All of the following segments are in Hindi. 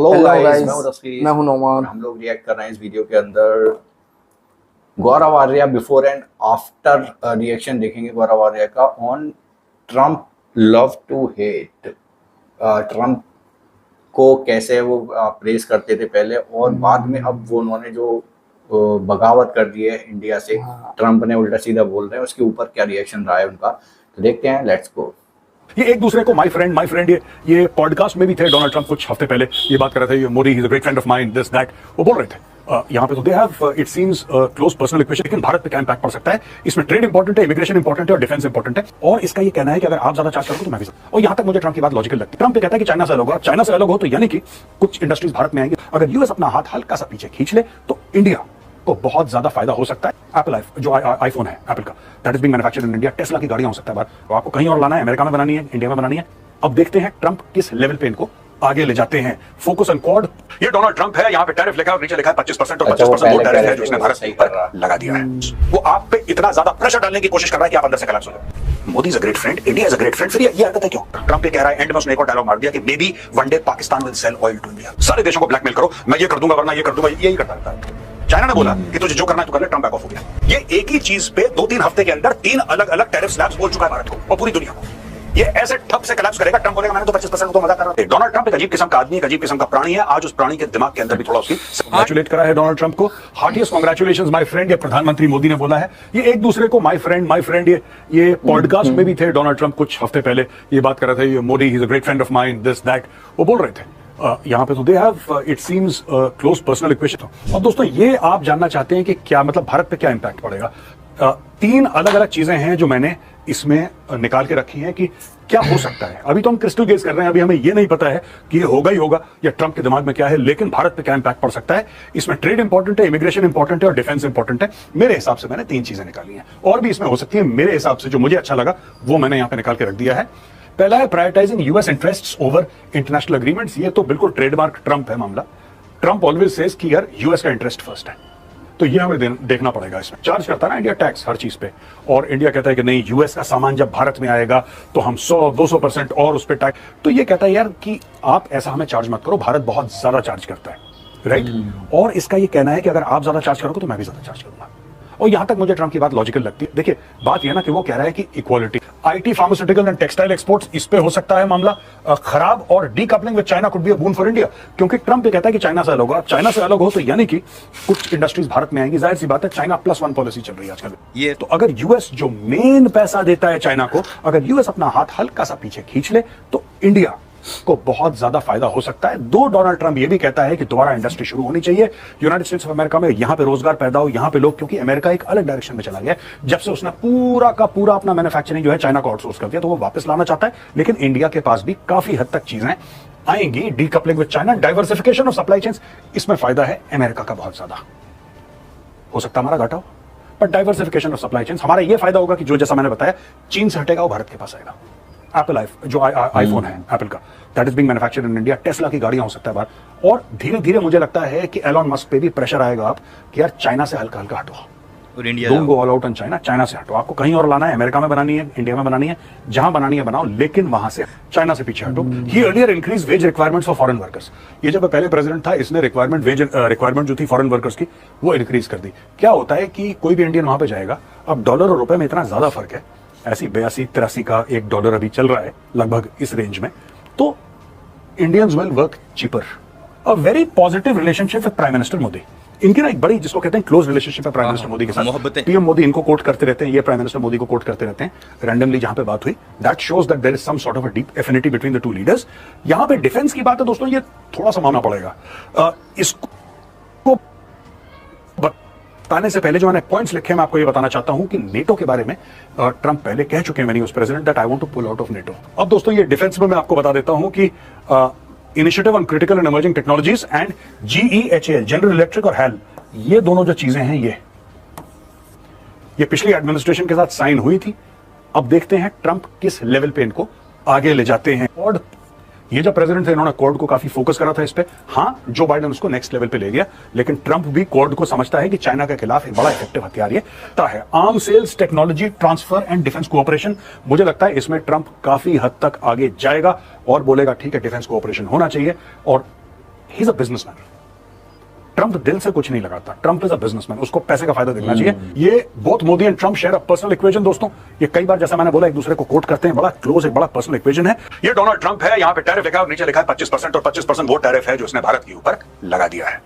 हेलो गाइस, मैं हूं नौमान। हम लोग रिएक्ट कर रहे हैं इस वीडियो के अंदर Gaurav Arya before and after reaction देखेंगे गौरव आर्या का on Trump love to hate. Trump को कैसे वो प्रेस करते थे पहले और बाद में अब वो उन्होंने जो बगावत कर दी है इंडिया से, ट्रम्प ने उल्टा सीधा बोल रहे हैं, उसके ऊपर क्या रिएक्शन रहा है उनका, तो देखते हैं। Let's go. ये एक दूसरे को माय फ्रेंड ये पॉडकास्ट में भी थे। डोनाल्ड ट्रम्प कुछ हफ्ते पहले ये बात कर रहे थे, Modi is a great friend of mine, this that, वो बोल रहे थे। यहाँ पे तो they have it seems close personal equation, लेकिन भारत पे क्या इंपैक्ट पड़ सकता है, इसमें ट्रेड इंपॉर्टेंट है, इमिग्रेशन इंपॉर्टेंट है और डिफेंस इंपॉर्टेंट है। और इसका ये कहना है कि अगर आप ज्यादा चार्ज करोगे तो मैं भी। और यहाँ तक मुझे ट्रम्प की बात लॉजिकल लगती है। ट्रम्प कहता है कि चाइना से अलग हो, चाइना से अलग हो तो यानी कि कुछ इंडस्ट्रीज भारत में आएंगी। अगर यूएस अपना हाथ हल्का सा पीछे खींच ले तो इंडिया को बहुत ज्यादा फायदा हो सकता है। एप्पल जो आईफोन है एप्पल का, that is being manufactured in India. Tesla की गाड़ियां हो सकता है बाहर, तो आपको कहीं और लाना है, अमेरिका में बनानी है, इंडिया में बनानी है। अब देखते हैं ट्रम्प किस लेवल पे इनको आगे ले जाते हैं। Focus on quad. ये डोनाल्ड ट्रम्प है, यहाँ पे टैरिफ लिखा है और नीचे लिखा है 25% और 25% वो टैरिफ है जो उसने भारत पर लगा दिया है। वो आप पे इतना ज्यादा प्रेशर डालने की कोशिश कर रहा है कि आप अंदर से कोलैप्स हो जाए। Modi is a great friend, India is a great friend. फिर ये हरकत है क्यों? ट्रम्प ये कह रहा है, एंड में उसने एक और डायलॉग मार दिया कि maybe one day Pakistan will sell oil to India. सारे देशों को ब्लैकमेल करो, मैं ये कर दूंगा वरना ये कर दूंगा, यही करता रहता है। चाइना ने बोला कि तुझे जो करना है तो कर ले, ट्रम्प बैक ऑफ हो गया। ये एक ही चीज पे 2-3 हफ्ते के अंदर 3 अलग अलग टैरिफ स्लैब्स बोल चुका है भारत को और पूरी दुनिया को। ये ऐसे ठप से कोलैप्स करेगा। ट्रम्प बोलेगा मैंने तो 25% तो मजा कर रहा था। डोनाल्ड ट्रम्प एक अजीब किस्म का आदमी, एक अजीब किस्म का प्राणी है। आज उस प्राणी के दिमाग के अंदर भी थोड़ा उसकी कांग्रेचुलेट करा है डोनाल्ड ट्रम्प को। हार्टिएस्ट कांग्रेचुलेशंस माय फ्रेंड, ये प्रधानमंत्री मोदी ने बोला है। ये एक दूसरे को माय फ्रेंड ये पॉडकास्ट में भी थे। डोनाल्ड ट्रम्प कुछ हफ्ते पहले ये बात कर रहे थे, Modi is a great friend of mine, this that, वो बोल रहे थे। यहाँ पे तो they have it seems close personal equation. और दोस्तों ये आप जानना चाहते हैं कि क्या मतलब भारत पे क्या इंपैक्ट पड़ेगा। 3 अलग अलग चीजें हैं जो मैंने इसमें निकाल के रखी हैं कि क्या हो सकता है। अभी तो हम क्रिस्टल गेज कर रहे हैं, अभी हमें ये नहीं पता है कि ये होगा ही होगा या ट्रम्प के दिमाग में क्या है, लेकिन भारत पे क्या इंपैक्ट पड़ सकता है। इसमें ट्रेड इंपॉर्टेंट है, इमिग्रेशन इंपॉर्टेंट है और डिफेंस इंपॉर्टेंट है। मेरे हिसाब से मैंने 3 चीजें निकाली हैं, और भी इसमें हो सकती है। मेरे हिसाब से जो मुझे अच्छा लगा वो मैंने यहाँ पे निकाल के रख दिया है। पहला है prioritising US interests over international agreements. ये तो बिल्कुल ट्रेडमार्क ट्रम्प है मामला। ट्रम्प ऑलवेज सेज कि यार यूएस का इंटरेस्ट फर्स्ट है, तो ये हमें देखना पड़ेगा। इसमें चार्ज करता है ना इंडिया टैक्स हर चीज पे, और इंडिया कहता है कि नहीं, यूएस का सामान जब भारत में आएगा तो हम 100-200% और उस पर टैक्स। तो ये कहता है यार कि आप ऐसा हमें चार्ज मत करो, भारत बहुत ज्यादा चार्ज करता है, राइट। और इसका ये कहना है कि अगर आप ज्यादा चार्ज करोगे तो मैं भी ज्यादा चार्ज करूंगा। और यहां तक मुझे ट्रम्प की बात लॉजिकल लगती है। देखिए बात यह ना कि वो कह रहा है कि equality, IT, pharmaceutical and textile exports, इस पे हो सकता है मामला खराब, और decoupling with China could be a boon for India, क्योंकि ट्रम्प ये कहता है कि चाइना से अलग हो। चाइना से अलग हो तो यानी कि कुछ इंडस्ट्रीज भारत में आएंगी। जाहिर सी बात है, चाइना +1 पॉलिसी चल रही है आजकल ये। तो अगर यूएस जो मेन पैसा देता है चाइना को, अगर यूएस अपना हाथ हल्का सा पीछे खींच ले तो इंडिया को बहुत ज्यादा फायदा हो सकता है। डोनाल्ड ट्रम्प ये भी कहता है कि दोबारा इंडस्ट्री शुरू होनी चाहिए यूनाइटेड स्टेट्स ऑफ अमेरिका में, यहां पे रोजगार पैदा हो, यहां पे लोग, क्योंकि अमेरिका एक अलग डायरेक्शन में चला गया है। जब से उसने पूरा का पूरा अपना मैन्युफैक्चरिंग जो है चाइना को आउटसोर्स कर दिया, तो वो वापस लाना चाहता है। लेकिन इंडिया के पास भी काफी हद तक चीजें आएंगी। Decoupling with China, diversification of supply chains, इसमें फायदा है अमेरिका का बहुत ज्यादा। हो सकता है हमारा घाटा हो, पर डाइवर्सिफिकेशन ऑफ सप्लाई चेन्स हमारा ये फायदा होगा कि जो जैसा मैंने बताया चीन से हटेगा वो भारत के पास आएगा। एप्पल जो आईफोन है एप्पल का, that is being manufactured in India. Tesla की गाड़ियां हो सकता है बाहर, और धीरे धीरे मुझे लगता है कि एलॉन मस्क पे भी प्रेशर आएगा आप कि यार चाइना से हल्का हल्का हटो, और India don't go all out on China. China से हटो, आपको कहीं और लाना है, अमेरिका में बनानी है, इंडिया में बनानी है, जहां बनानी है बनाओ, लेकिन वहां से चाइना से पीछे हटो। He earlier increase wage requirements for foreign workers. ये जब पहले प्रेसिडेंट था, इसने रिक्वायरमेंट जो थी फॉरेन वर्कर्स की वो इंक्रीज कर दी। क्या होता है कि कोई भी इंडियन वहां पे जाएगा, अब डॉलर और रुपए में इतना ज्यादा फर्क है, ऐसी 82-83 का $1 अभी चल रहा है लगभग इस रेंज में, तो Indians will work cheaper. A very positive relationship with prime minister Modi. इनकी ना एक बड़ी, जिसको कहते हैं क्लोज रिलेशनशिप है प्राइम मिनिस्टर मोदी के साथ। पीएम मोदी इनको कोट करते रहते हैं, ये प्राइम मिनिस्टर मोदी को कोट करते रहते हैं रैंडमली जहां पे बात हुई। That shows that there is some sort of a deep affinity between the 2 leaders. यहां पे डिफेंस की बात है दोस्तों, ये थोड़ा सा मानना पड़ेगा। इसको बताने से पहले जो मैंने पॉइंट्स लिखे, मैं आपको ये बताना चाहता हूं कि नेटो के बारे में ट्रम्प पहले कह चुके हैं, when he was president, that I want to pull out of NATO. अब दोस्तों ये डिफेंस में मैं आपको बता देता हूं कि initiative on critical and emerging technologies and GEHAL, general electric और HAL, ये दोनों जो चीजें हैं ये पिछली एडमिनिस्ट्रेशन के साथ साइन हुई थी। अब देखते हैं ट्रम्प किस लेवल पे इनको आगे ले जाते हैं। और ये जब प्रेसिडेंट थे, इन्होंने क्वाड को काफी फोकस करा था इस पे। हाँ, जो बाइडेन उसको नेक्स्ट लेवल पे ले गया, लेकिन ट्रम्प भी क्वाड को समझता है कि चाइना के खिलाफ एक बड़ा इफेक्टिव हथियार ये है। Arm sales, technology transfer and defence cooperation, मुझे लगता है इसमें ट्रम्प काफी हद तक आगे जाएगा और बोलेगा ठीक है, डिफेंस कोऑपरेशन होना चाहिए। और he is a businessman. Trump दिल से कुछ नहीं लगाता, ट्रंप इज अ बिजनेसमैन, उसको पैसे का फायदा देखना चाहिए। ये both Modi and Trump share a personal equation दोस्तों। ये कई बार जैसा मैंने बोला एक दूसरे को कोट करते हैं, बड़ा क्लोज, एक बड़ा पर्सनल इक्वेशन है। ये डोनाल्ड ट्रंप है, यहां पे टैरिफ लिखा है और नीचे लिखा है 25% और 25% वो टैरिफ है जो उसने भारत के ऊपर लगा दिया है।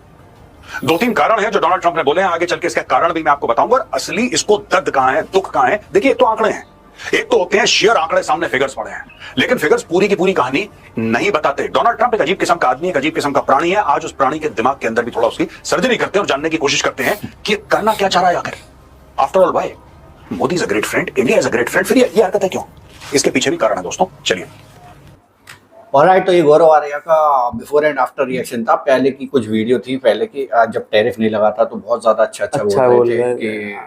2-3 कारण है जो डोनाल्ड ट्रंप ने बोले हैं, आगे चल के इसका कारण भी मैं आपको बताऊंगा। और असली इसको दर्द कहां है, दुख कहां है, देखिए एक तो आंकड़े हैं, एक तो होते हैं शेयर आंकड़े, सामने फिगर्स पड़े हैं, लेकिन फिगर्स पूरी की पूरी कहानी नहीं बताते। डोनाल्ड ट्रंप एक अजीब किस्म का आदमी है, एक अजीब किस्म का प्राणी है। आज उस प्राणी के दिमाग के अंदर भी थोड़ा उसकी सर्जरी करते हैं और जानने की कोशिश करते हैं कि करना क्या चाह रहा है आखिर। After all why Modi is a great friend, India is a great friend, फिर ये हरकत है क्यों? इसके पीछे भी कारण है दोस्तों, चलिए। ऑलराइट, तो ये गौरव आर्या का बिफोर एंड आफ्टर रिएक्शन था। पहले की कुछ वीडियो थी, पहले की जब टैरिफ नहीं लगा था तो बहुत ज्यादा अच्छा बोल रहे थे कि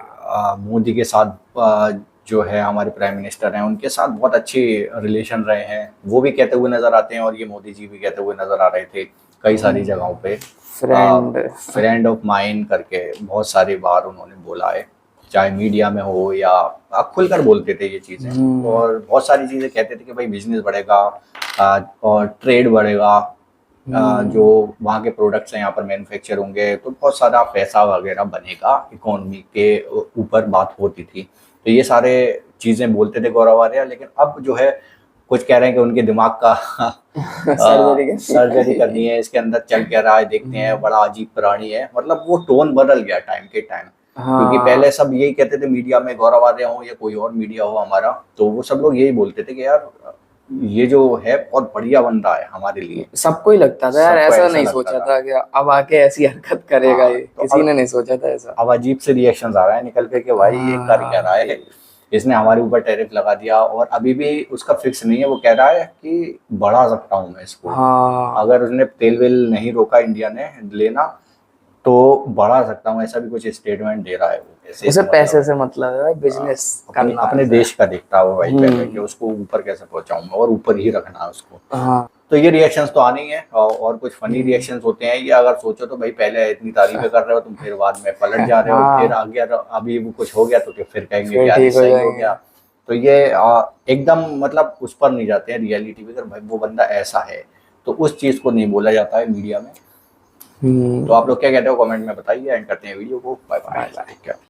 मोदी के साथ जो है हमारे प्राइम मिनिस्टर हैं उनके साथ बहुत अच्छे रिलेशन रहे हैं, वो भी कहते हुए नजर आते हैं और ये मोदी जी भी कहते हुए नजर आ रहे थे कई सारी जगहों पे। फ्रेंड ऑफ माइन करके बहुत सारी बार उन्होंने बोला है, चाहे मीडिया में हो या खुलकर बोलते थे ये चीजें। और बहुत सारी चीजें कहते थे कि भाई बिजनेस बढ़ेगा और ट्रेड बढ़ेगा, जो वहाँ के प्रोडक्ट्स हैं यहाँ पर मैन्युफैक्चर होंगे तो बहुत सारा पैसा वगैरह बनेगा, इकोनॉमी के ऊपर बात होती थी। तो ये सारे चीजें बोलते थे गौरव आर्या, लेकिन अब जो है कुछ कह रहे हैं कि उनके दिमाग का सर्जरी करनी है, इसके अंदर चल क्या रहा है देखते हैं, बड़ा अजीब प्राणी है। मतलब वो टोन बदल गया टाइम के टाइम। क्योंकि पहले सब यही कहते थे मीडिया में, गौरव आर्या हो या कोई और मीडिया हो हमारा, तो वो सब लोग यही बोलते थे कि यार ये जो है बहुत बढ़िया बंदा है हमारे लिए। सबको ही लगता था यार, ऐसा नहीं सोचा था कि अब आके ऐसी हरकत करेगा ये, तो किसी ने नहीं सोचा था ऐसा। अब अजीब से रिएक्शंस आ रहा है निकल के कि भाई ये कर क्या रहा है, इसने हमारे ऊपर टैरिफ लगा दिया और अभी भी उसका फिक्स नहीं है। वो कह रहा है कि बढ़ा सकता हूँ मैं इसको, अगर उसने तेल वेल नहीं रोका इंडिया ने लेना तो बढ़ा सकता हूँ, ऐसा भी कुछ स्टेटमेंट दे रहा है वो। उसे पैसे से मतलब है, बिजनेस करना, अपने देश का देखता है भाई पहले कि उसको ऊपर कैसे पहुंचाऊं मैं और ऊपर ही रखना है उसको। तो ये रिएक्शंस तो आनी है और कुछ फनी रिएक्शंस होते हैं ये। अगर सोचो तो भाई पहले इतनी तारीफें कर रहे हो तुम, फिर बाद में पलट जा रहे हो, फिर आ गया अभी वो कुछ हो गया तो फिर कहेंगे कि सही हो गया। तो ये एकदम मतलब उस पर नहीं जाते हैं रियलिटी पे, भाई वो बंदा ऐसा है तो उस चीज को नहीं बोला जाता है मीडिया में। तो आप लोग क्या कहते हो कमेंट में बताइए, एंड करते हैं वीडियो को। Bye bye.